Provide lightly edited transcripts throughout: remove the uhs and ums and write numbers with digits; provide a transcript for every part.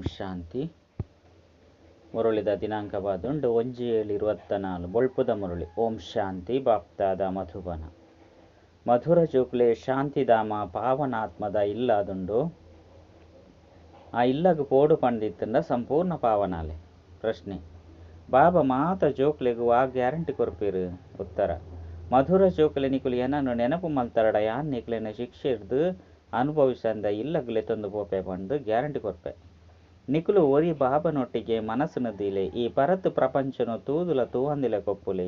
ಶಾಂತಿ. ಮುರುಳಿದ ದಿನಾಂಕವಾದುಂಡು 1/7/24 ಬೊಳ್ಪುದ ಮುರುಳಿ. ಓಂ ಶಾಂತಿ. ಬಾಪ್ತಾದ ಮಧುಬನ. ಮಧುರ ಜೋಕ್ಲೆ ಶಾಂತಿಧಾಮ ಪಾವನಾತ್ಮದ ಇಲ್ಲಾದುಂಡು. ಆ ಇಲ್ಲಗು ಪೋಡು ಪಂಡಿತಂಡ ಸಂಪೂರ್ಣ ಪಾವನಾಲೆ. ಪ್ರಶ್ನೆ: ಬಾಬಾ ಮಾತ ಜೋಕ್ಲೆಗು ಆ ಗ್ಯಾರಂಟಿ ಕೊರ್ಪೇರು? ಉತ್ತರ: ಮಧುರ ಜೋಕ್ಲೆ ನಿಕುಲು ಏನನ್ನು ನೆನಪು ಮಲ್ತಾರಡ ಯಾನ್ ನಿಕ್ಲೆನ ಶಿಕ್ಷೆ ಹಿಡ್ದು ಅನುಭವಿಸಂದ ಇಲ್ಲಗುಲೆ ತಂದು ಪೋಪೆ ಪಂಡು ಗ್ಯಾರಂಟಿ ಕೊರ್ಪೆ. ನಿಕುಲು ಒರಿ ಬಾಬನೊಟ್ಟಿಗೆ ಮನಸ್ಸುನು ದೀಲೆ ಈ ಪರತ್ ಪ್ರಪಂಚನು ತೂದುಲ ತೂಹಂದಿಲೆ ಕೊಪ್ಪುಲೆ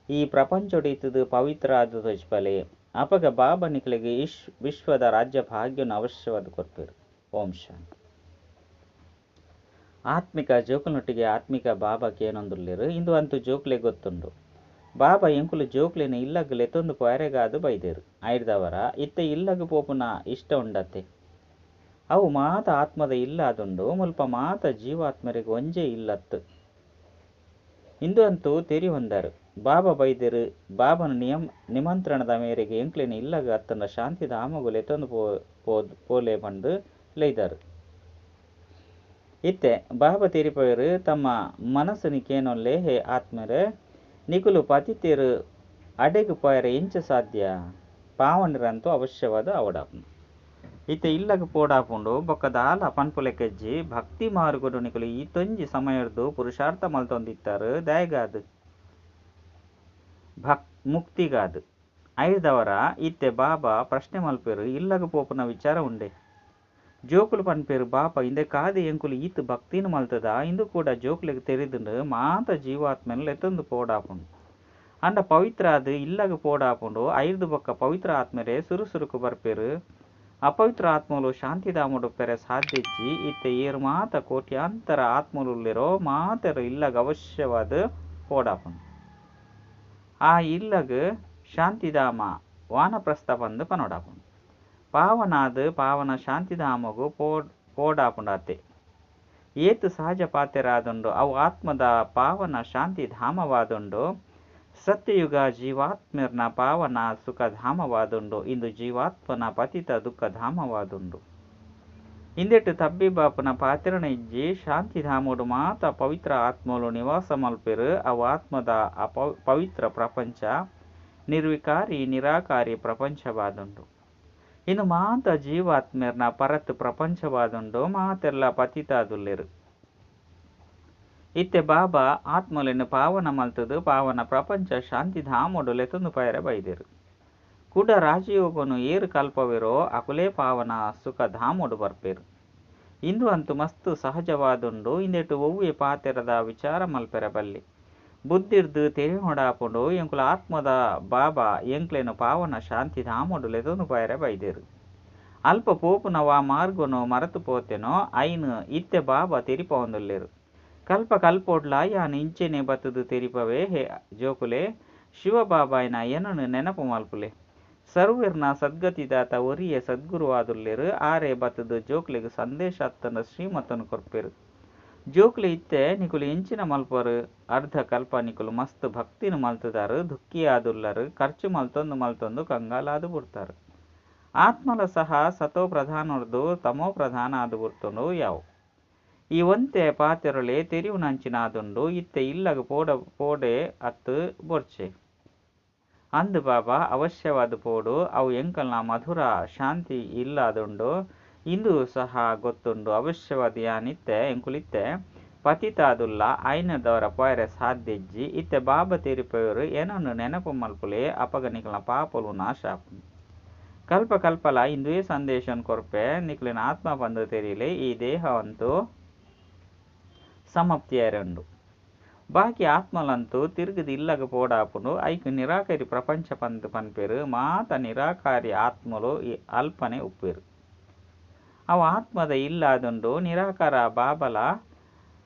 ಈ ಪ್ರಪಂಚೊಡಿತದು ಪವಿತ್ರ ಆದು ತೊಜ್ಪಲೆ ಅಪಗ ಬಾಬಾ ನಿಕಲಿಗೆ ವಿಶ್ವದ ರಾಜ್ಯ ಭಾಗ್ಯನು ಅವಶ್ಯವಾದ ಕೊರ್ಪೇರು. ಓಂ ಶಾಂತಿ. ಆತ್ಮಿಕ ಜೋಕುಲನೊಟ್ಟಿಗೆ ಆತ್ಮಿಕ ಬಾಬಾಕ್ಕೆ ಏನೊಂದುಲ್ಲೇರು ಇಂದು ಅಂತೂ ಜೋಕ್ಲೆ ಗೊತ್ತುಂಡು. ಬಾಬಾ ಎಂಕುಲು ಜೋಕ್ಲೆನ ಇಲ್ಲಗು ಲೆತ್ತೊಂದು ಪೊರೆಗಾದು ಬೈದೇರು ಐಡ್ದವರ ಇತ್ತೆ ಇಲ್ಲಗು ಪೋಪುನ ಇಷ್ಟ ಉಂಡತ್ತೆ. ಅವು ಮಾತ ಆತ್ಮದ ಇಲ್ಲಾದುಂಡು ಮುಲ್ಪ ಮಾತ ಜೀವಾತ್ಮರಿಗೆ ಒಂಜೇ ಇಲ್ಲತ್ತು. ಇಂದು ಅಂತೂ ತೆರಿ ಹೊಂದರು. ಬಾಬಾ ಬೈದೇರು ಬಾಬನ ನಿಮಂತ್ರಣದ ಮೇರೆಗೆ ಎಂಕ್ಲೆನ ಇಲ್ಲಗ ಅತ್ತನ ಶಾಂತಿದ ಆಮಗು ಲೆತ್ತೊಂದು ಪೋಲೆ ಪಂಡು ಲೈದರು. ಇತ್ತೆ ಬಾಬಾ ತೆರಿಪವರು ತಮ್ಮ ಮನಸ್ಸುನಿಕೇನೊಲ್ಲೆ ಹೇ ಆತ್ಮರೆ ನಿಕುಲು ಪತಿತೇರು ಅಡೆಗು ಪೋಯರೆ ಎಂಚ ಸಾಧ್ಯ ಪಾವನರಂತೂ ಅವಶ್ಯವಾದ ಅವಡಾಪುಂಡು. ಇತ್ತೆ ಇಲ್ಲಗು ಪೋಡಾಪುಂಡು ಬೊಕ್ಕದ ಆಲ ಪನ್ಪುಲೆಕೆಜ್ಜಿ ಭಕ್ತಿ ಮಾರುಗುಡು ನಿಕುಲು ಈ ತೊಂಜಿ ಸಮಯರ್ದು ಪುರುಷಾರ್ಥ ಮಲ್ತೊಂದಿತ್ತಾರು ದಯಗಾದು ಮುಕ್ತಿಗಾದು ಐದವರ ಇತ್ತೆ ಬಾಬಾ ಪ್ರಶ್ನೆ ಮಲ್ಪೇರು ಇಲ್ಲಗು ಪೋಪುನ ವಿಚಾರ ಉಂಡೆ. ಜೋಕುಲು ಪನ್ಪೇರು ಬಾಬಾ ಇಂದೆ ಕಾದು ಎಂಕುಲು ಈತು ಭಕ್ತಿನ ಮಲ್ತದ ಇಂದು ಕೂಡ ಜೋಕ್ಲೆಗ್ ತೆರೆದುಂಡು ಮಾತ ಜೀವಾತ್ಮನ ಲೆತ್ತೊಂದು ಪೋಡಾಪುಂಡು ಅಂಡ ಪವಿತ್ರ ಅದು ಇಲ್ಲಗು ಪೋಡಾಪುಂಡು ಐದು ಬೊಕ್ಕ ಪವಿತ್ರ ಆತ್ಮರೆ ಸುರುಸುರುಕು ಬರ್ಪೇರು. ಅಪವಿತ್ರ ಆತ್ಮಲು ಶಾಂತಿಧಾಮುಡು ಪೆರೆ ಸಾಧ್ಯಜ್ಜಿ ಇತ್ತೆ ಏರು ಮಾತ ಕೋಟ್ಯಾಂತರ ಆತ್ಮಲುಲ್ಲಿರೋ ಮಾತೆರು ಇಲ್ಲಗ ಅವಶ್ಯವಾದ ಪೋಡಾಪುಂಡು. ಆ ಇಲ್ಲಗು ಶಾಂತಿಧಾಮ ವಾನಪ್ರಸ್ಥ ಬಂದು ಪನೋಡಾಪುಂಡು. ಪಾವನಾದ ಪಾವನ ಶಾಂತಿಧಾಮಗು ಪೋಡಾಪುಂಡಾತೆ ಏತು ಸಹಜ ಪಾತೆರಾದುಂಡು ಅವು ಆತ್ಮದ ಪಾವನ ಶಾಂತಿಧಾಮವಾದುಂಡು. ಸತ್ಯಯುಗ ಜೀವಾತ್ಮರ್ನ ಪಾವನ ಸುಖಧಾಮವಾದುಂಡು ಇಂದು ಜೀವಾತ್ಮನ ಪತಿತ ದುಃಖಧಾಮವಾದುಂಡು. ಇಂದೆಟ್ಟು ತಬ್ಬಿಬಾಪುನ ಪಾತಿರಣ ಇಜ್ಜಿ ಶಾಂತಿಧಾಮುಡು ಮಾತ ಪವಿತ್ರ ಆತ್ಮಲು ನಿವಾಸ ಮಲ್ಪೆರು ಅವು ಆತ್ಮದ ಪವಿತ್ರ ಪ್ರಪಂಚ ನಿರ್ವಿಕಾರಿ ನಿರಾಕಾರಿ ಪ್ರಪಂಚವಾದುಂಡು. ಇನ್ನು ಮಾತ ಜೀವಾತ್ಮರ್ನ ಪರತ್ ಪ್ರಪಂಚವಾದುಂಡು ಮಾತೆಲ್ಲ ಪತಿತಾದುಲ್ಲೆರು. ಇತ್ತೆ ಬಾಬಾ ಆತ್ಮಲೆನ್ನು ಪಾವನ ಮಲ್ತದು ಪಾವನ ಪ್ರಪಂಚ ಶಾಂತಿಧಾಮುಡು ಲೆತೊಂದು ಪೈರೆ ಬೈದೇರು. ಕುಡ ರಾಜಯೋಗನು ಏರು ಕಲ್ಪವಿರೋ ಅಕುಲೇ ಪಾವನ ಸುಖಧಾಮುಡು ಬರ್ಪೇರು. ಇಂದು ಅಂತೂ ಮಸ್ತು ಸಹಜವಾದುಂಡು ಇಂದೆಟ್ಟು ಒವ್ವೆ ಪಾತೆರದ ವಿಚಾರ ಮಲ್ಪೆರೆ ಬಲ್ಲಿ ಬುದ್ಧಿರ್ದು ತೆರಿ ಹೊಡಾಪುಂಡು ಎಂಕುಲ ಆತ್ಮದ ಬಾಬಾ ಎಂಕ್ಲೆನು ಪಾವನ ಶಾಂತಿಧಾಮುಡು ಲೆತೊಂದು ಪೈರೆ ಬೈದೇರು. ಅಲ್ಪ ಪೋಪುನವ ಮಾರ್ಗನು ಮರೆತು ಪೋತೆನೋ ಐನು ಇತ್ತೆ ಬಾಬಾ ತೆರಿಪ ಹೊಂದುಲ್ಲೇರು. ಕಲ್ಪ ಕಲ್ಪೋಡ್ಲ ಯಾನ್ ಇಂಚೆನೆ ಬತ್ತದು ತೆರಿಪವೇ ಹೇ ಜೋಕುಲೆ ಶಿವಬಾಬಾಯ್ನ ಏನನ್ನು ನೆನಪು ಮಲ್ಪುಲೆ ಸರ್ವರ್ನ ಸದ್ಗತಿದಾತ ಒರಿಯ ಸದ್ಗುರುವಾದುಲ್ಲೇರು. ಆರೇ ಬತ್ತದು ಜೋಕ್ಲೆಗು ಸಂದೇಶ ಅತ್ತನ ಶ್ರೀಮತನು ಕೊರ್ಪೇರು. ಜೋಕ್ಲೆ ಇತ್ತೆ ನಿಕುಲು ಎಂಚಿನ ಮಲ್ಪರು ಅರ್ಧ ಕಲ್ಪ ನಿಕುಲು ಮಸ್ತ್ ಭಕ್ತಿನ ಮಲ್ತದಾರು ದುಃಖಿಯಾದುಲ್ಲರು ಖರ್ಚು ಮಲ್ತೊಂದು ಕಂಗಾಲಾದು ಬಿಡ್ತಾರು. ಆತ್ಮಲ ಸಹ ಸತೋ ಪ್ರಧಾನರ್ದು ತಮೋ ಪ್ರಧಾನ ಆದು ಬಿಡ್ತೊಂಡು ಯಾವು ಈ ಒಂತೆ ಪಾತೆರೊಳೆ ತೆರಿವು ನಂಚಿನಾದುಂಡು ಇತ್ತೆ ಇಲ್ಲಗು ಪೋಡೆ ಅತ್ತು ಬೊರ್ಚೆ ಅಂದು ಬಾಬಾ ಅವಶ್ಯವಾದ ಪೋಡು ಅವು ಎಂಕಲ್ನ ಮಧುರ ಶಾಂತಿ ಇಲ್ಲಾದುಂಡು ಇಂದು ಸಹ ಗೊತ್ತುಂಡು ಅವಶ್ಯವಾದ ಯಾನಿತ್ತೆ ಎಂಕುಲಿತ್ತೆ ಪತಿತಾದುಲ್ಲ ಐನದವರ ಪೊಯರೆ ಸಾಧ್ಯಜ್ಜಿ ಇತ್ತೆ ಬಾಬಾ ತೆರಿಪವರು ಏನನ್ನು ನೆನಪು ಮಲ್ಪುಲೆ ಅಪಗ ನಿಕಲ್ನ ಪಾಪಲು ನಾಶ ಆಪುಂಡು. ಕಲ್ಪ ಕಲ್ಪಲ ಇಂದುವೇ ಸಂದೇಶನ್ ಕೊರ್ಪೆ ನಿಕ್ಲಿನ ಆತ್ಮ ಬಂದು ತೆರಿಲೆ ಈ ದೇಹವಂತೂ ಸಮಾಪ್ತಿಯರೆಂಡು ಬಾಕಿ ಆತ್ಮಲಂತೂ ತಿರುಗದು ಇಲ್ಲಗ ಪೋಡಾಪುಂಡು ಐಕು ನಿರಾಕಾರಿ ಪ್ರಪಂಚ ಪಂದು ಪನ್ಪೇರು ಮಾತ ನಿರಾಕಾರಿ ಆತ್ಮಲು ಅಲ್ಪನೆ ಉಪ್ಪೇರು. ಅವು ಆತ್ಮದ ಇಲ್ಲಾದುಂಡು ನಿರಾಕಾರ ಬಾಬಲ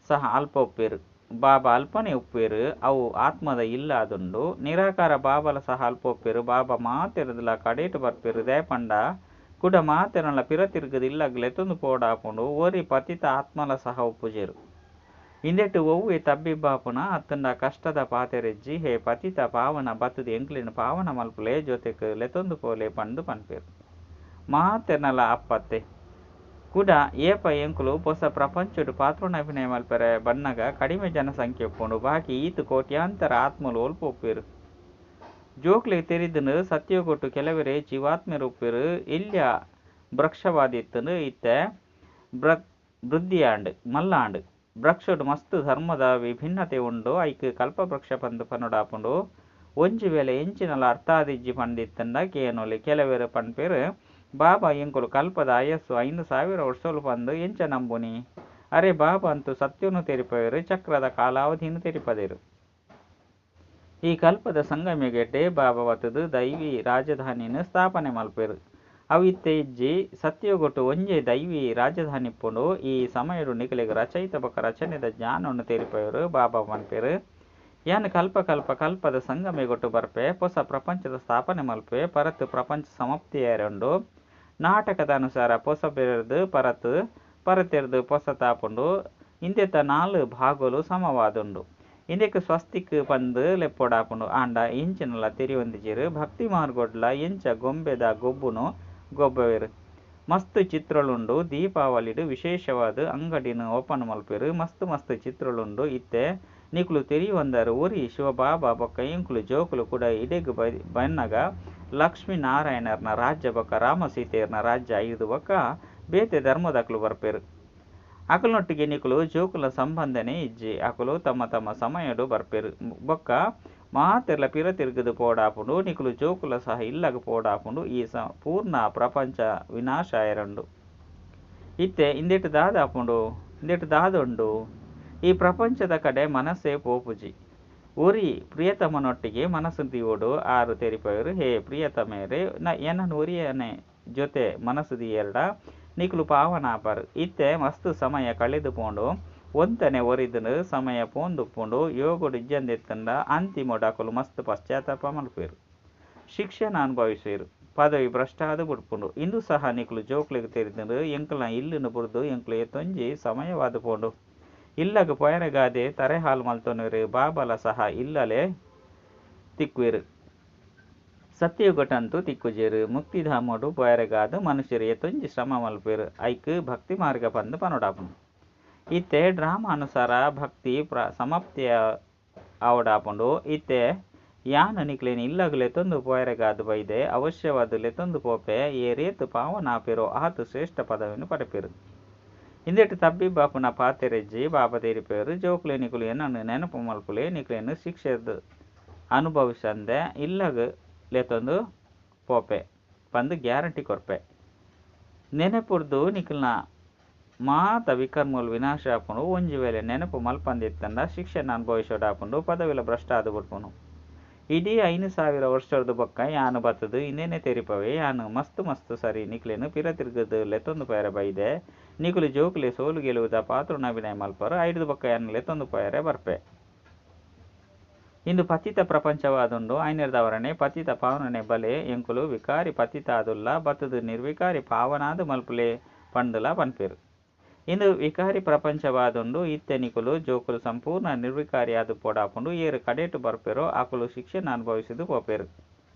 ಸಹ ಅಲ್ಪ ಉಪ್ಪೇರು. ಬಾಬಾ ಅಲ್ಪನೆ ಉಪ್ಪೇರು ಅವು ಆತ್ಮದ ಇಲ್ಲಾದುಂಡು ನಿರಾಕಾರ ಬಾಬಲ ಸಹ ಅಲ್ಪ ಉಪ್ಪೇರು. ಬಾಬಾ ಮಾತೆರದಲ ಕಡೇಟು ಬರ್ಪೇರು ದಯಪಂಡ ಕುಡ ಮಾತೆರಲ ಪಿರ ತಿರುಗದು ಇಲ್ಲಗ ಲೆತೊಂದು ಪೋಡಾಪುಂಡು ಓರಿ ಪತಿತ ಆತ್ಮಲ ಸಹ ಉಪ್ಪುಜೇರು. ಇಂದೆಟ್ಟು ಒವ್ವೆ ತಬ್ಬಿಬ್ಬಾಪುನ ಅತ್ತಂಡ ಕಷ್ಟದ ಪಾತೆರೆಜ್ಜಿ ಹೇ ಪತಿತ ಪಾವನ ಬತ್ತದು ಎಂಕ್ಲೆನು ಪಾವನ ಮಲ್ಪುಲೆ ಜೊತೆಕ್ ಲೆತೊಂದು ಪೋಲೆ ಪಂಡು ಪನ್ಪೇರು. ಮಾತೆರ್ನಲ ಅಪ್ಪತ್ತೆ ಕೂಡ ಏಪ ಎಂಕುಲು ಹೊಸ ಪ್ರಪಂಚಡು ಪಾತ್ರೋನಭಿನಯ ಮಲ್ಪರೆ ಬನ್ನಗ ಕಡಿಮೆ ಜನಸಂಖ್ಯೆ ಒಪ್ಪುಂಡು ಬಾಕಿ ಈತು ಕೋಟ್ಯಾಂತರ ಆತ್ಮಲು ಒಲ್ಪ ಒಪ್ಪಿರು ಜೋಕ್ಲೆ ತೆರಿದನು ಸತ್ಯೋಗೊಟ್ಟು ಕೆಲವರೇ ಜೀವಾತ್ಮೆರು ಒಪ್ಪಿರು ಇಲ್ಯ ಭ್ರಕ್ಷವಾದಿತ್ತನು ಇತ್ತೆ ಬೃದ್ಧಿಯಾಂಡ್ ಮಲ್ಲಾಂಡ್ ಭ್ರಕ್ಷಡು ಮಸ್ತ್ ಧರ್ಮದ ವಿಭಿನ್ನತೆ ಉಂಡು ಐಕ್ ಕಲ್ಪವೃಕ್ಷ ಪಂದು ಪನುಡಾಪುಂಡು ಒಂಜಿ ವೇಳೆ ಎಂಚಿನಲ ಅರ್ಥಾದಿಜ್ಜಿ ಪಂಡಿತ್ತಂಡ ಕೇನೊಲಿ ಕೆಲವೆರು ಪನ್ಪೇರು ಬಾಬಾ ಎಂಕುಲು ಕಲ್ಪದ ಆಯಸ್ಸು 5,000 ವರ್ಷಲು ಪಂದು ಎಂಚ ನಂಬುನಿ ಅರೆ ಬಾಬಾ ಅಂತೂ ಸತ್ಯನು ತೆರಿಪೇರು ಚಕ್ರದ ಕಾಲಾವಧಿಯನ್ನು ತೆರಿಪದೇರು ಈ ಕಲ್ಪದ ಸಂಗಮಿಗೆಡ್ಡೆ ಬಾಬಾ ವತದು ದೈವಿ ರಾಜಧಾನಿಯನ್ನು ಸ್ಥಾಪನೆ ಮಲ್ಪೇರು ಅವಿತ್ತೆ ಇಜ್ಜಿ ಸತ್ಯಗೊಟ್ಟು ಒಂಜೆ ದೈವಿ ರಾಜಧಾನಿ ಪುಂಡು ಈ ಸಮಯಡು ನಿಖಲಿಗೆ ರಚಯಿತ ಬೊಕ ರಚನೆದ ಜ್ಞಾನವನ್ನು ತೆರಿಪೇರು ಬಾಬಾ ಮನ್ಪೇರು ಯಾನ್ ಕಲ್ಪದ ಸಂಗಮೆಗೊಟ್ಟು ಬರ್ಪೆ ಹೊಸ ಪ್ರಪಂಚದ ಸ್ಥಾಪನೆ ಮಲ್ಪೆ ಪರತ್ ಪ್ರಪಂಚ ಸಮಾಪ್ತಿಯರಂಡು ನಾಟಕದ ಅನುಸಾರ ಹೊಸ ಬೆರೆದು ಪರತೆರ್ದು ಹೊಸ ತಾಪುಂಡು ಇಂದೆತ 4 ಭಾಗಲು ಸಮವಾದುಂಡು ಇಂದೆಕ್ ಸ್ವಸ್ತಿಕ್ ಪಂದು ಲೆಪ್ಪೊಡಾಪುಂಡು ಆಂಡ ಇಂಚಿನಲ ತೆರಿಯೊಂದಿಜಿರು ಭಕ್ತಿ ಮಾರ್ಗೊಡ್ಲ ಎಂಚ ಗೊಂಬೆದ ಗೊಬ್ಬುನು ಗೊಬ್ಬವೇರು ಮಸ್ತ್ ಚಿತ್ರಳುಂಡು ದೀಪಾವಳಿಡು ವಿಶೇಷವಾದ ಅಂಗಡಿನ ಓಪನ್ ಮಲ್ಪೇರು ಮಸ್ತ್ ಚಿತ್ರಳುಂಡು ಇತ್ತೆ ನಿಕ್ಲು ತೆರಿಯೊಂದರು ಊರಿ ಶಿವಬಾಬಾ ಬೊಕ್ಕ ಎಂಕುಲು ಜೋಕುಲು ಕೂಡ ಇಡೆಗ್ ಬನ್ನಗ ಲಕ್ಷ್ಮೀನಾರಾಯಣರ್ನ ರಾಜ್ಯ ಬೊಕ್ಕ ರಾಮಸೀತೆಯರ್ನ ರಾಜ್ಯ ಐದು ಬೊಕ್ಕ ಬೇತೆ ಧರ್ಮದಕ್ಲು ಬರ್ಪೇರು ಅಕಲ್ನೊಟ್ಟಿಗೆ ನಿಕ್ಲು ಜೋಕುಲ ಸಂಬಂಧನೆ ಇಜ್ಜಿ ಅಕುಲು ತಮ್ಮ ಸಮಯಡು ಬರ್ಪೇರು ಬೊಕ್ಕ ಮಾತೆರ್ಲ ಪಿರ ತಿರುಗದು ಪೋಡಾಪುಂಡು ನಿಕ್ಲು ಜೋಕುಲ ಸಹ ಇಲ್ಲಗ ಪೋಡಾಪುಂಡು ಈ ಪೂರ್ಣ ಪ್ರಪಂಚ ವಿನಾಶಾಯರಂಡು ಇತ್ತೆ ಇಂದೆಟ್ಟು ದಾದುಂಡು ಈ ಪ್ರಪಂಚದ ಕಡೆ ಮನಸ್ಸೇ ಪೋಪುಜಿ ಊರಿ ಪ್ರಿಯತಮನೊಟ್ಟಿಗೆ ಮನಸ್ಸು ತೀವೋಡು ಆರು ತೆರಿಪವರು ಹೇ ಪ್ರಿಯತಮೇರೆ ಏನನ್ನು ಉರಿಯನೆ ಜೊತೆ ಮನಸ್ಸು ದಿಯರ್ಡ ನಿಕ್ಲು ಪಾವನಾಪರು ಇತ್ತೆ ಮಸ್ತ್ ಸಮಯ ಕಳೆದು ಪೋಂಡು ಒಂತನೆ ಒರಿದನು ಸಮಯ ಪೋಂದುಪ್ಪುಂಡು ಯೋಗುಡು ಇಜ್ಜಂದೆತ್ತಂಡ ಅಂತಿಮೊಡಕಲು ಮಸ್ತ್ ಪಶ್ಚಾತ್ತಾಪ ಮಲ್ಪೇರು ಶಿಕ್ಷೆನ ಅನುಭವಿಸುವರು ಪದವಿ ಭ್ರಷ್ಟಾದ ಬಿಡ್ಪುಂಡು ಇಂದು ಸಹ ನಿಕ್ಲು ಜೋಕ್ಲಿಗೆ ತೆರಿದು ಎಂಕಲ್ನ ಇಲ್ಲುನು ಬುರ್ದು ಎಂಕ್ಲು ಎತ್ತೊಂಜಿ ಸಮಯವಾದ ಪೋಂಡು ಇಲ್ಲಗ ಪೊಯನಗಾದೆ ತರೆ ಹಾಲು ಮಲ್ತೊನರು ಬಾಬಲ ಸಹ ಇಲ್ಲಲೇ ತಿಕ್ವಿರು ಸತ್ಯಯುಗಟಂತೂ ತಿಕ್ಕುಜೇರು ಮುಕ್ತಿಧಾಮೋಡು ಪೊಯರಗಾದು ಮನುಷ್ಯರು ಎತ್ತೊಂಜಿ ಶ್ರಮ ಮಲ್ಪೇರು ಐಕ್ ಭಕ್ತಿ ಮಾರ್ಗ ಪಂದು ಪನೊಡಾಪುಂಡು ಇತ್ತೆ ಡ್ರಾಮಾ ಅನುಸಾರ ಭಕ್ತಿ ಸಮಾಪ್ತಿಯ ಆವಡಾಪುಂಡು ಇತ್ತೆ ಯಾನು ನಿಕ್ಲೇನು ಇಲ್ಲಗಲೆ ತೊಂದು ಪೊಯರಗಾದು ಬೈದೆ ಅವಶ್ಯವಾದ ಲೆತೊಂದು ಪೋಪೆ ಏ ರೇತು ಪಾವನಾಪೆರೋ ಆತು ಶ್ರೇಷ್ಠ ಪದವಿಯನ್ನು ಪಡೆಪೇರು ಇಂದೆಟ್ಟು ತಬ್ಬಿ ಬಾಪುನ ಪಾತೆರೆಜ್ಜಿ ಬಾಬಾ ತೆರಿಪೇರು ಜೋಕ್ಲೆ ನಿಕುಲು ಏನನ್ನು ನೆನಪು ಮಲ್ಪುಲೆ ನಿಕ್ಲೇನು ಶಿಕ್ಷೆದು ಅನುಭವಿಸಂದೆ ಇಲ್ಲಗ ಲೆತೊಂದು ಪೋಪೆ ಪಂದು ಗ್ಯಾರಂಟಿ ಕೊರ್ಪೆ ನೆನಪುರ್ದು ನಿಕಲ್ನ ಮಾತ ವಿಕರ್ಮುಲು ವಿನಾಶ ಆಪುಂಡು ಒಂಜಿ ವೇಳೆ ನೆನಪು ಮಲ್ಪಂದಿತ್ತಂಡ ಶಿಕ್ಷೆನ ಅನುಭವಿಸೋಡಾಪುಂಡು ಪದವಿಲ ಭ್ರಷ್ಟ ಆದು ಬಿಡ್ಪುನು ಇಡೀ 5,000 ವರ್ಷದ ಬೊಕ್ಕ ಯಾನು ಬತ್ತದು ಇನ್ನೇನೆ ತೆರಿಪವೆ ಯಾನು ಮಸ್ತ್ ಸರಿ ನಿಕ್ಲೇನು ಪಿರ ತಿರುಗದು ಲೆತ್ತೊಂದು ಪಯರ ಬೈದೆ ನಿಕುಲು ಜೋಕುಲೆ ಸೋಲು ಗೆಲುವುದ ಪಾತ್ರೋನಭಿನಯ ಮಲ್ಪರು ಐದು ಬೊಕ್ಕ ಯಾನು ಲೆತ್ತೊಂದು ಪಯರೆ ಬರ್ಪೆ ಇಂದು ಪತಿತ ಪ್ರಪಂಚವಾದುಂಡು ಐನರ್ದವರನೆ ಪತಿತ ಪಾವನನೆ ಬಲೆ ಎಂಕುಲು ವಿಕಾರಿ ಪತಿತ ಆದುಲ್ಲ ಬತ್ತದು ನಿರ್ವಿಕಾರಿ ಪಾವನಾದು ಮಲ್ಪುಲೆ ಪಂಡುಲ ಪನ್ಪೇರು ಇಂದು ವಿಕಾರಿ ಪ್ರಪಂಚವಾದುಂಡು ಇತ್ತೆ ನಿಕುಲು ಜೋಕುಲು ಸಂಪೂರ್ಣ ನಿರ್ವಿಕಾರಿ ಆದು ಪೋಡಾಪುಂಡು ಏರು ಕಡೇಟು ಬರ್ಪೇರೋ ಆಕುಲು ಶಿಕ್ಷೆನ ಅನುಭವಿಸಿದು ಪೋಪೇರು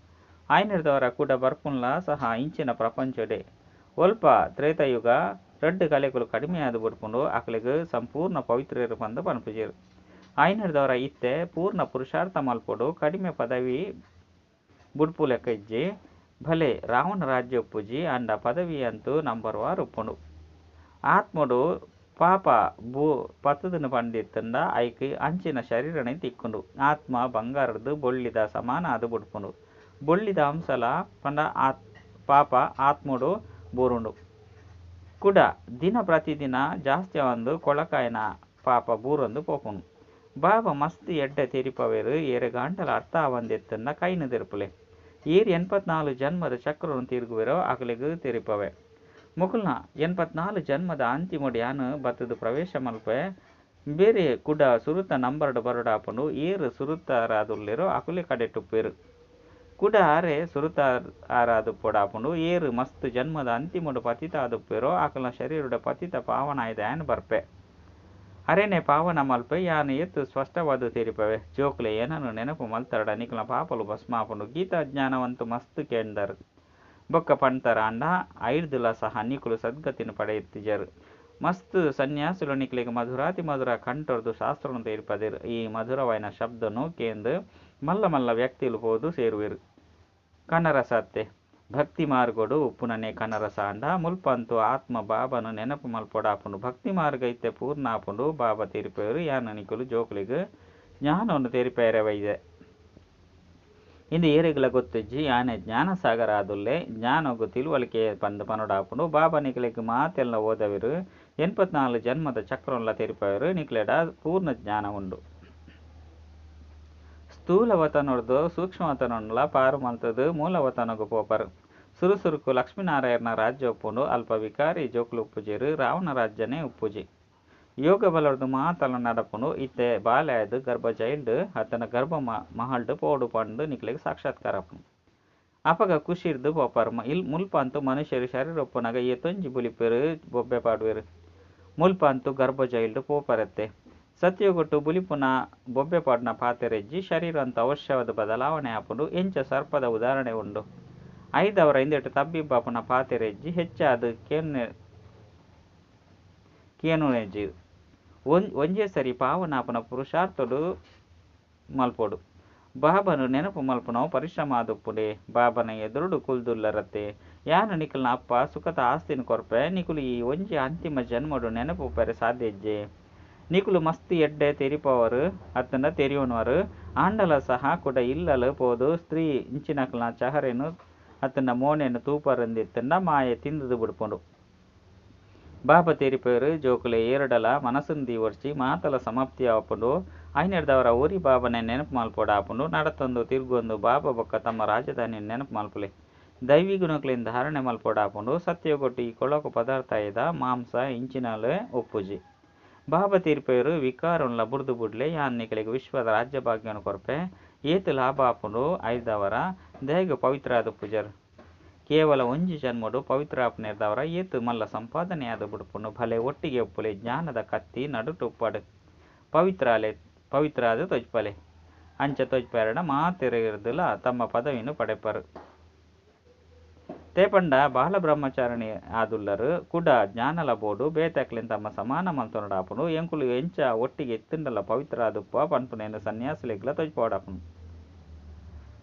ಐನರ್ದವರ ಕೂಡ ಬರ್ಪುನ್ಲ ಸಹ ಇಂಚಿನ ಪ್ರಪಂಚಡೆ ಒಲ್ಪ ತ್ರೇತಯುಗ 2 ಕಲೆಗಳು ಕಡಿಮೆ ಆದು ಬಿಡ್ಪುಂಡು ಆಕಲಿಗೆ ಸಂಪೂರ್ಣ ಪವಿತ್ರೆರು ಪಂದು ಪನ್ಪುಜೇರು ಐನರ್ದವರ ಇತ್ತೆ ಪೂರ್ಣ ಪುರುಷಾರ್ಥ ಮಲ್ಪೊಡು ಕಡಿಮೆ ಪದವಿ ಬುಡ್ಪು ಲೆಕ್ಕ ಇಜ್ಜಿ ಭಲೆ ರಾವಣ ರಾಜ್ಯ ಉಪ್ಪುಜಿ ಅಂಡ ಪದವಿ ಅಂತೂ ನಂಬರ್ 1 ಉಪ್ಪುಂಡು ಆತ್ಮಡು ಪಾಪ ಪತ್ತದನ್ನು ಪಂಡಿತ್ತಂಡ ಐಕಿ ಅಂಚಿನ ಶರೀರನೆ ತಿಕ್ಕುಂಡು ಆತ್ಮ ಬಂಗಾರದ್ದು ಬೊಳ್ಳಿದ ಸಮಾನ ಅದು ಬುಡ್ಪುಂಡು ಬೊಳ್ಳಿದ ಅಂಶಲ ಪಂಡ ಪಾಪ ಆತ್ಮಡು ಬೂರುಂಡು ಕೂಡ ದಿನ ಪ್ರತಿದಿನ ಜಾಸ್ತಿ ಒಂದು ಕೊಳಕಾಯನ ಪಾಪ ಬೂರೊಂದು ಪೋಪುಂಡು ಬಾಬಾ ಮಸ್ತ್ ಎಡ್ಡೆ ತೆರಿಪವೇರು ಏರೆ ಗಂಟಲ ಅರ್ಥ ಆವಂದೆತ್ತಂಡ ಕೈನು ತೆರುಪುಲೆ ಏರು 84 ಜನ್ಮದ ಚಕ್ರವನ್ನು ತಿರುಗುವೆರೋ ಅಗಲಿಗೆ ತೆರಿಪವೆ ಮುಕುಲ್ನ 84 ಜನ್ಮದ ಅಂತಿಮೊಡು ಯಾನು ಬತ್ತದು ಪ್ರವೇಶ ಮಲ್ಪೆ ಬೇರೆ ಕುಡ ಸುರುತ ನಂಬರ್ಡು ಬರೋಡಾಪುಂಡು ಏರು ಸುರುತಾರಾದುಲ್ಲೆರೋ ಅಕುಲೆ ಕಡೆಟುಪ್ಪೇರು ಕುಡ ಆರೆ ಸುರುತ ಆರಾದು ಪೋಡಾಪುಂಡು ಏರು ಮಸ್ತ್ ಜನ್ಮದ ಅಂತಿಮೊಡು ಪತಿತ ಆದುಪ್ಪೇರೋ ಅಕಲ್ನ ಶರೀರದ ಪತಿತ ಪಾವನ ಆಯ್ದ ಯಾನು ಬರ್ಪೆ ಅರೇನೆ ಪಾವನ ಮಲ್ಪೆ ಯಾನು ಎತ್ತು ಸ್ಪಷ್ಟವಾದ ತೆರಿಪವೆ ಜೋಕ್ಲೆ ಏನನ್ನು ನೆನಪು ಮಲ್ತಾಡ ನಿಕಲ್ನ ಪಾಪಲು ಭಸ್ಮಾಪುಂಡು ಗೀತಾ ಜ್ಞಾನವಂತೂ ಮಸ್ತ್ ಕೇಂದರ್ ಬೊಕ್ಕ ಪಂತರ ಅಂಡ ಐಡ್ದುಲ ಸಹ ನಿಕುಲು ಸದ್ಗತಿನ ಪಡೆಯುತ್ತಿಜರು. ಮಸ್ತ್ ಸನ್ಯಾಸುಲು ನಿಕ್ಲಿಗೆ ಮಧುರಾತಿ ಮಧುರ ಕಂಠರ್ದು ಶಾಸ್ತ್ರನು ತೇರ್ಪದಿರು. ಈ ಮಧುರವಾಯಿನ ಶಬ್ದನು ಕೇಂದು ಮಲ್ಲ ಮಲ್ಲ ವ್ಯಕ್ತಿಲು ಹೋದು ಸೇರುವಿರು. ಕನರಸ ಅತ್ತೆ ಭಕ್ತಿ ಮಾರ್ಗೋಡು ಉಪ್ಪುನನೆ ಕನರಸ ಅಂಡ ಮುಲ್ಪಂತು ಆತ್ಮ ಬಾಬನು ನೆನಪು ಮಲ್ಪೊಡಾಪುಂಡು. ಭಕ್ತಿ ಮಾರ್ಗ ಇತ್ತೆ ಪೂರ್ಣ ಆಪುಂಡು ಬಾಬಾ ತೇರಿಪೇರು. ಯಾನ ನಿಕುಲು ಜೋಕುಲಿಗೆ ಜ್ಞಾನವನ್ನು ತೇರಿಪೇರವೈದೆ. ಇಂದು ಏರೆಗಳ ಗೊತ್ತಿಜ್ಜಿ ಆನೆ ಜ್ಞಾನ ಸಾಗರ ಆದುಲ್ಲೆ ಜ್ಞಾನಗು ತಿಳುವಳಿಕೆ ಪಂದು ಪನೊಡಾಪುಂಡು. ಬಾಬಾ ನಿಕ್ಲೆಗ್ ಮಾತೆಲ್ಲ ಓದವಿರು 84 ಜನ್ಮದ ಚಕ್ರನ್ಲ ತೆರಿಪವರು ನಿಕ್ಲೆಡ ಪೂರ್ಣ ಜ್ಞಾನ ಉಂಡು. ಸ್ಥೂಲವತನೊಡ್ದು ಸೂಕ್ಷ್ಮವತನೊಂಡ್ಲ ಪಾರು ಮಲ್ತದು ಮೂಲವತನಗು ಪೋಪರು. ಸುರುಸುರುಕು ಲಕ್ಷ್ಮೀನಾರಾಯಣ ರಾಜ್ಯ ಉಪ್ಪುಂಡು. ಅಲ್ಪ ವಿಕಾರಿ ಜೋಕುಲು ಉಪ್ಪುಜಿರು ರಾವಣ ರಾಜ್ಯನೇ ಉಪ್ಪುಜಿ. ಯೋಗ ಬಲರ್ದು ಮಾತಲ ನಡಪುಂಡು. ಇತ್ತೆ ಬಾಲ್ಯಾಯದು ಗರ್ಭ ಜೈಲ್ಡ್ ಅತನ ಗರ್ಭ ಮಹಲ್ಡ್ ಪೋಡು ಪಂಡು ನಿಕ್ಲೆಗ್ ಸಾಕ್ಷಾತ್ಕಾರ ಆಪುಂಡು. ಅಪಗ ಖುಷಿರ್ದು ಪೋಪರು. ಮುಲ್ಪಂತು ಮನುಷ್ಯರು ಶರೀರ ಒಪ್ಪುನಗ ಏತೊಂಜಿ ಬುಲಿಪೆರು ಬೊಬ್ಬೆ ಪಾಡುವೆರು. ಮುಲ್ಪಂತು ಗರ್ಭ ಜೈಲ್ಡ್ ಪೋಪರತ್ತೆ. ಸತ್ಯಗೊಟ್ಟು ಬುಲಿಪುನ ಬೊಬ್ಬೆ ಪಾಡ್ನ ಪಾತೆರೆಜ್ಜಿ ಶರೀರ ಅಂತ ಅವಶ್ಯವಾದ ಬದಲಾವಣೆ ಆಪುಂಡು. ಎಂಚ ಸರ್ಪದ ಉದಾಹರಣೆ ಉಂಡು. ಐದವರ ಹಿಂದೆಟ್ಟು ತಬ್ಬಿಬ್ಬಾಪುನ ಪಾತೆರೆಜ್ಜಿ ಹೆಚ್ಚಾದು ಕೇನುನೆಜ್ಜಿ ಒಂಜೇ ಸರಿ ಪಾವನಾಪುನ ಪುರುಷಾರ್ಥಡು ಮಲ್ಪೊಡು. ಬಾಬನು ನೆನಪು ಮಲ್ಪುನವು ಪರಿಶ್ರಮ ಆದುಪ್ಪುಂಡೆ. ಬಾಬನ ಎದುರುಡು ಕುಲ್ದುಲ್ಲರತ್ತೆ. ಯಾನು ನಿಕಲ್ನ ಅಪ್ಪ ಸುಖದ ಆಸ್ತಿನ ಕೊರ್ಪೆ ನಿಕುಲು ಈ ಒಂಜಿ ಅಂತಿಮ ಜನ್ಮಡು ನೆನಪು ಪೆರೆ ಸಾಧ್ಯಜ್ಜೆ. ನಿಕುಲು ಮಸ್ತ್ ಎಡ್ಡೆ ತೆರಿಪವರು ಅತ್ತಂಡ ತೆರಿಯೋನವರು ಆಂಡಲ ಸಹ ಕೂಡ ಇಲ್ಲಲು ಪೋದು ಸ್ತ್ರೀ ಇಂಚಿನಕಲ್ನ ಚಹರೆನು ಅತ್ತಂಡ ಮೋನೆನು ತೂಪರಂದಿತ್ತಂಡ ಮಾಯೆ ತಿಂದುದು ಬಿಡ್ಪುಂಡು. ಬಾಬಾ ತೆರಿಪೇರು ಜೋಕುಲೆ ಏರಡಲ ಮನಸ್ಸನ್ನು ದೀವರ್ಚಿ ಮಾತಲ ಸಮಾಪ್ತಿ ಆಪುಂಡು. ಐನೆಡ್ದವರ ಊರಿ ಬಾಬನೆ ನೆನಪು ಮಲ್ಪೋಡ ಆಪುಂಡು. ನಡತೊಂದು ತಿರುಗೊಂದು ಬಾಬಾ ಬೊಕ್ಕ ತಮ್ಮ ರಾಜಧಾನಿ ನೆನಪು ಮಲ್ಪುಲೆ ದೈವಿ ಗುಣಕ್ಲಿಂದ ಧಾರಣೆ ಮಲ್ಪೋಡ ಆಪುಂಡು. ಸತ್ಯಗೊಟ್ಟು ಈ ಕೊಳಕು ಪದಾರ್ಥ ಇದ ಮಾಂಸ ಇಂಚಿನಲೆ ಉಪ್ಪುಜಿ. ಬಾಬಾ ತೀರ್ಪೇರು ವಿಕಾರನ್ಲ ಬುಡ್ದು ಬುಡ್ಲೆ ಯಾನ್ನಿಕಲಿಗೆ ವಿಶ್ವದ ರಾಜ್ಯ ಭಾಗ್ಯನು ಕೊರ್ಪೆ ಏತು ಲಾಭ ಆಪುಂಡು. ಐದವರ ದೇಹಗ ಪವಿತ್ರ ಆದ ಪೂಜರು ಕೇವಲ ಒಂಜಿ ಜನ್ಮಡು ಪವಿತ್ರ ಆಪುನೆರ್ದವರ ಏತು ಮಲ್ಲ ಸಂಪಾದನೆ ಆದ ಬಿಡ್ಪುಂಡು. ಭಲೆ ಒಟ್ಟಿಗೆ ಒಪ್ಪುಲೆ ಜ್ಞಾನದ ಕತ್ತಿ ನಡುಟು ಉಪ್ಪಡು ಪವಿತ್ರ ಆದ ತೊಜ್ಪಲೆ ಅಂಚ ತೊಜ್ಪೆರಡ ಮಾತೆರೆಗಿರ್ದುಲ ತಮ್ಮ ಪದವಿನು ಪಡೆಪರು. ತೇಪಂಡ ಬಾಲಬ್ರಹ್ಮಚಾರಣಿ ಆದುಲ್ಲರು ಕುಡ ಜ್ಞಾನಲ ಬೋಡು ಬೇತಕ್ಲೆನ್ ತಮ್ಮ ಸಮಾನ ಮಲ್ತೊನಡಾಪುಂಡು. ಎಂಕುಲು ಎಂಚ ಒಟ್ಟಿಗೆ ಎತ್ತುಂಡಲ ಪವಿತ್ರ ಆದುಪ್ಪ ಪನ್ಪುನೇನು ಸನ್ಯಾಸಿಲೆಗ್ಲ ತೊಜ್ಪೋಡಾಪುಂಡು.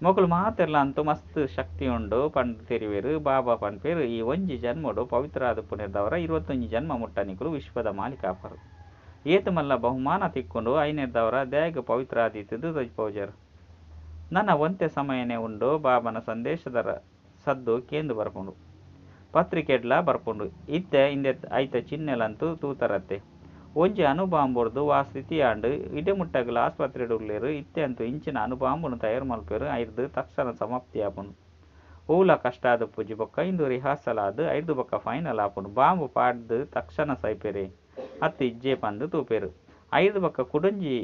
ಮೊಕುಲು ಮಾತೆರ್ಲ ಅಂತೂ ಮಸ್ತ್ ಶಕ್ತಿ ಉಂಡು ಪಂಡು ತೆರಿವೇರು. ಬಾಬಾ ಪನ್ಪೇರು ಈ ಒಂಜಿ ಜನ್ಮಡು ಪವಿತ್ರ ಆದುಪ್ಪುನೆರ್ದವರ 21 ಜನ್ಮ ಮುಟ್ಟನಿಕುಲು ವಿಶ್ವದ ಮಾಲಿಕಾಪರು. ಏತು ಮಲ್ಲ ಬಹುಮಾನ ತಿಕ್ಕೊಂಡು ಐನೆರ್ದವರ ದೇಗ ಪವಿತ್ರ ಆದಿತ್ತದು ತೊಜ್ಪೋಜರು. ನನ್ನ ಒಂತೆ ಸಮಯನೇ ಉಂಡು ಬಾಬನ ಸಂದೇಶದ ಸದ್ದು ಕೇಂದು ಬರ್ಪುಂಡು. ಪತ್ರಿಕೆಡ್ಲ ಬರ್ಪುಂಡು. ಇತ್ತೆ ಇಂದೆ ಐತ ಚಿನ್ನೆಲಂತೂ ತೂತರತ್ತೆ. ಒಂಜಿ ಅಣುಬಾಂಬುರ್ದು ವಾ ಸ್ಥಿತಿಯಾಂಡು ಇಡೆಮುಟ್ಟಗಲ ಆಸ್ಪತ್ರೆಡುಲ್ಲೇರು. ಇತ್ತೆ ಅಂತೂ ಇಂಚಿನ ಅಣುಬಾಂಬುನು ತಯಾರು ಮಲ್ಪೇರು ಐರ್ದು ತಕ್ಷಣ ಸಮಾಪ್ತಿ ಆಪುಂಡು. ಊಲ ಕಷ್ಟ ಆದ ಪೂಜಿ ಬೊಕ್ಕ ಇಂದು ರಿಹಾರ್ಸಲ್ ಆದು ಐರ್ದು ಬೊಕ್ಕ ಫೈನಲ್ ಆಪುಂಡು. ಬಾಂಬು ಪಾಡ್ದು ತಕ್ಷಣ ಸೈಪೇರೆ ಅತ್ತು ಇಜ್ಜೆ ಪಂದು ತೂಪೇರು. ಐರ್ದು ಬೊಕ್ಕ ಕುಡೊಂಜಿ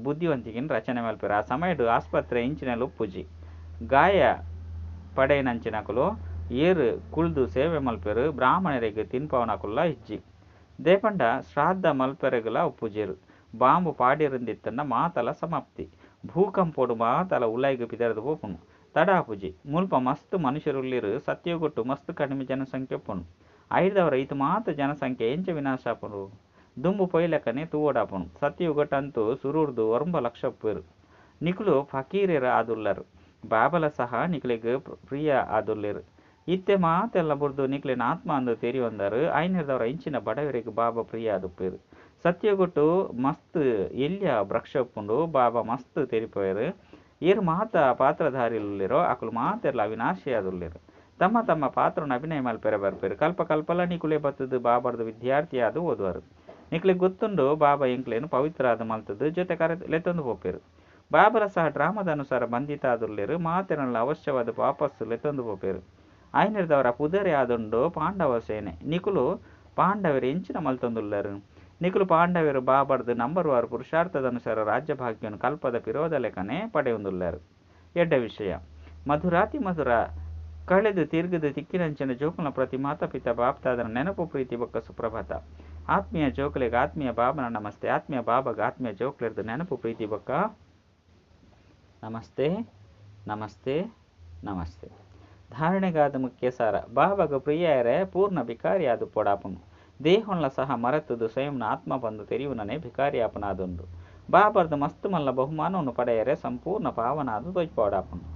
ಬುದ್ಧಿವಂತಿಕೆನ ರಚನೆ ಮಲ್ಪೇರು. ಆ ಸಮಯಡು ಆಸ್ಪತ್ರೆ ಇಂಚಿನಲ್ಲಿ ಉಪ್ಪುಜಿ ಗಾಯ ಪಡೆಯನಂಚಿನಕುಲು ಏರು ಕುಳ್ದು ಸೇವೆ ಮಲ್ಪೇರು. ಬ್ರಾಹ್ಮಣರಿಗೆ ತಿನ್ಪವನಕುಲ್ಲ ಇಜ್ಜಿ ದೇಪಂಡ ಶ್ರಾದ್ದ ಮಲ್ಪೆರೆಗುಲ ಉಪ್ಪುಜೇರು. ಬಾಂಬು ಪಾಡಿರಿಂದಿತ್ತಂಡ ಮಾತಲ ಸಮಾಪ್ತಿ. ಭೂಕಂಪೋಡು ಮಾತಲ ಉಲೈಗು ಪಿದರದು ಪೋಪುಂಡು. ತಡಾಪುಜಿ ಮುಲ್ಪ ಮಸ್ತ್ ಮನುಷ್ಯರುಲ್ಲಿರು. ಸತ್ಯಗೊಟ್ಟು ಮಸ್ತ್ ಕಡಿಮೆ ಜನಸಂಖ್ಯೆ ಉಪ್ಪುಂಡು. ಐದವರ ಈತು ಮಾತ ಜನಸಂಖ್ಯೆ ಎಂಚ ವಿನಾಶ ಆಪುಂಡು. ದುಂಬು ಪೊಯ್ಲಕನೆ ತೂವಡಾಪುಂಡು. ಸತ್ಯಗೊಟ್ಟಂತೂ ಸುರೂರ್ದು 9 ಲಕ್ಷ ಉಪ್ಪೇರು. ನಿಕುಲು ಫಕೀರೆರ ಆದುಲ್ಲರು. ಬಾಬಲ ಸಹ ನಿಕ್ಲೆಗ್ ಪ್ರಿಯ ಆದುಲ್ಲೇರು. ಇತ್ತೆ ಮಾತೆಲ್ಲ ಬುಡ್ದು ನಿಕ್ಲೆನ ಆತ್ಮ ಅಂದು ತೆರಿಯೊಂದರು. ಐನೆರ್ದವರ ಇಂಚಿನ ಬಡವರಿಗೆ ಬಾಬಾ ಪ್ರಿಯ ಆದುಪ್ಪೇರು. ಸತ್ಯಗೊಟ್ಟು ಮಸ್ತ್ ಎಲ್ಯ ಭ್ರಕ್ಷ ಉಪ್ಪುಂಡು. ಬಾಬಾ ಮಸ್ತ್ ತೆರಿಪೇರು. ಏರು ಮಾತ ಪಾತ್ರಧಾರಿಲಿರೋ ಅಕುಲು ಮಾತೆರ್ಲ ಅವಿನಾಶಿ ಆದುಲ್ಲೇರು. ತಮ್ಮ ತಮ್ಮ ಪಾತ್ರನ ಅಭಿನಯ ಮಲ್ಪೆರೆ ಬರ್ಪೇರು. ಕಲ್ಪ ಕಲ್ಪಲ ನಿಕುಲೆ ಬತ್ತದು ಬಾಬರ್ದು ವಿದ್ಯಾರ್ಥಿ ಆದು ಓದುವರು. ನಿಕ್ಲೆಗ್ ಗೊತ್ತುಂಡು ಬಾಬಾ ಎಂಕ್ಲೇನು ಪವಿತ್ರ ಆದ ಮಲ್ತದು ಜೊತೆ ಲೆತ್ತೊಂದು ಪೋಪೇರು. ಬಾಬರ ಸಹ ಡ್ರಾಮದ ಅನುಸಾರ ಬಂಧಿತ ಆದುಲ್ಲೇರು. ಮಾತೆರಲ್ಲ ಅವಶ್ಯವಾದ ವಾಪಸ್ಸು ಲೆತ್ತೊಂದು ಪೋಪೇರು. ಐನೆರ್ದವರ ಪುದರೆ ಆದುಂಡು ಪಾಂಡವ ಸೇನೆ. ನಿಕುಲು ಪಾಂಡವರು ಎಂಚಿನ ಮಲ್ತೊಂದುಲ್ಲರು. ನಿಕುಲು ಪಾಂಡವರು ಬಾಬರ್ದು ನಂಬರ್ವಾರು ಪುರುಷಾರ್ಥದ ಅನುಸಾರ ರಾಜ್ಯ ಭಾಗ್ಯನು ಕಲ್ಪದ ಪಿರೋದ ಲೆಕ್ಕನೆ ಪಡೆಯೊಂದುಲ್ಲರು. ಎಡ್ಡ ವಿಷಯ ಮಧುರಾತಿ ಮಧುರ ಕಳೆದು ತಿರುಗದು ತಿಕ್ಕಿನಂಚಿನ ಜೋಕುಲ ಪ್ರತಿ ಮಾತಾಪಿತ ಬಾಪ್ತಾದನ ನೆನಪು ಪ್ರೀತಿ ಬೊಕ್ಕ ಸುಪ್ರಭಾತ. ಆತ್ಮೀಯ ಜೋಕುಲೆಗೆ ಆತ್ಮೀಯ ಬಾಬನ ನಮಸ್ತೆ. ಆತ್ಮೀಯ ಬಾಬಾಗ ಆತ್ಮೀಯ ಜೋಕುಲೆರ್ದು ನೆನಪು ಪ್ರೀತಿ ಬೊಕ್ಕ ನಮಸ್ತೆ ನಮಸ್ತೆ ನಮಸ್ತೆ. ಧಾರಣೆಗಾದ ಮುಖ್ಯ ಸಾರ ಬಾಬಾಗ ಪ್ರಿಯರೇ ಪೂರ್ಣ ಭಿಕಾರಿಯಾದು ಪೊಡಾಪುನು ದೇಹೊಂಡ್ಲ ಸಹ ಮರೆತದು ಸ್ವಯಂನ ಆತ್ಮ ಬಂದು ತೆರಿಯುನನೆ ಭಿಕಾರಿಯಾಪನಾದುಂಡು ಬಾಬರ್ದು ಮಸ್ತ್ ಮಲ್ಲ ಬಹುಮಾನವನ್ನು ಪಡೆಯರೆ ಸಂಪೂರ್ಣ ಪಾವನಾದು ದೊಯ್ಪೋಡಾಪುಂಡು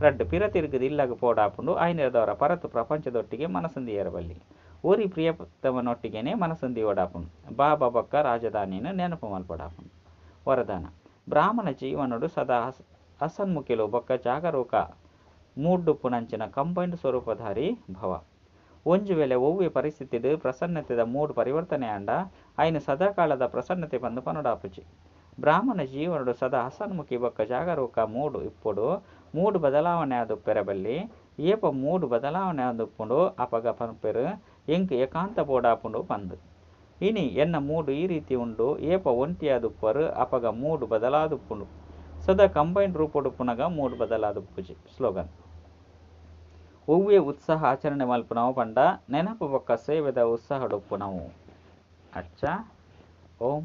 ರಡ್ಡು ಪಿರ ತಿರುಗದು ಇಲ್ಲಗ ಪೋಡಾಪುಂಡು ಐನಿರದವರ ಪರತು ಪ್ರಪಂಚದೊಟ್ಟಿಗೆ ಮನಸಂದಿಯರಬಲ್ಲಿ ಓರಿ ಪ್ರಿಯತಮನೊಟ್ಟಿಗೆನೆ ಮನಸಂದಿ ಓಡಾಪುಂಡು ಬಾಬಾ ಬೊಕ್ಕ ರಾಜಧಾನಿಯನ್ನು ನೆನಪು ಮಲ್ಪಡಾಪುಂಡು ವರದಾನ ಬ್ರಾಹ್ಮಣ ಜೀವನುಡು ಸದಾ ಹಸನ್ಮುಖಿಲು ಬೊಕ್ಕ ಜಾಗರೂಕ ಮೂಡ್ಡುಪ್ಪುನಂಚಿನ ಕಂಬೈಂಡ್ ಸ್ವರೂಪಧಾರಿ ಭವ ಒಂಜು ವೇಳೆ ಒವ್ವೆ ಪರಿಸ್ಥಿತಿಡು ಪ್ರಸನ್ನತೆದ ಮೂಡ್ ಪರಿವರ್ತನೆ ಅಂಡ ಐನು ಸದಾಕಾಲದ ಪ್ರಸನ್ನತೆ ಬಂದು ಪನೊಡಾಪುಜಿ ಬ್ರಾಹ್ಮಣ ಜೀವನುಡು ಸದಾ ಹಸನ್ಮುಖಿ ಬೊಕ್ಕ ಜಾಗರೂಕ ಮೂಡು ಇಪ್ಪುಡು ಮೂಡು ಬದಲಾವಣೆ ಆದುಪ್ಪೆರಬಲ್ಲಿ ಏಪ ಮೂಡು ಬದಲಾವಣೆ ಆದುಪ್ಪುಂಡು ಅಪಗ ಪನ್ಪೆರು ಎಂಕ್ ಏಕಾಂತ ಬೋಡಾಪುಂಡು ಪಂದು ಇನಿ ಎನ್ನ ಮೂಡು ಈ ರೀತಿ ಉಂಡು ಏಪ ಒಂಟಿಯಾದುಪ್ಪರು ಅಪಗ ಮೂಡು ಬದಲಾದುಪ್ಪುಂಡು ಸದಾ ಕಂಬೈಂಡ್ ರೂಪುಡು ಪುನಗ ಮೂಡು ಬದಲಾದುಪ್ಪುಜಿ ಸ್ಲೋಗನ್ ಒವ್ವೆ ಉತ್ಸಾಹ ಆಚರಣೆ ಮಲ್ಪುನವು ಪಂಡ ನೆನಪು ಬೊಕ್ಕ ಸೇವೆದ ಉತ್ಸಾಹಡುಪ್ಪುನವು ಅಚ್ಚ ಓಂ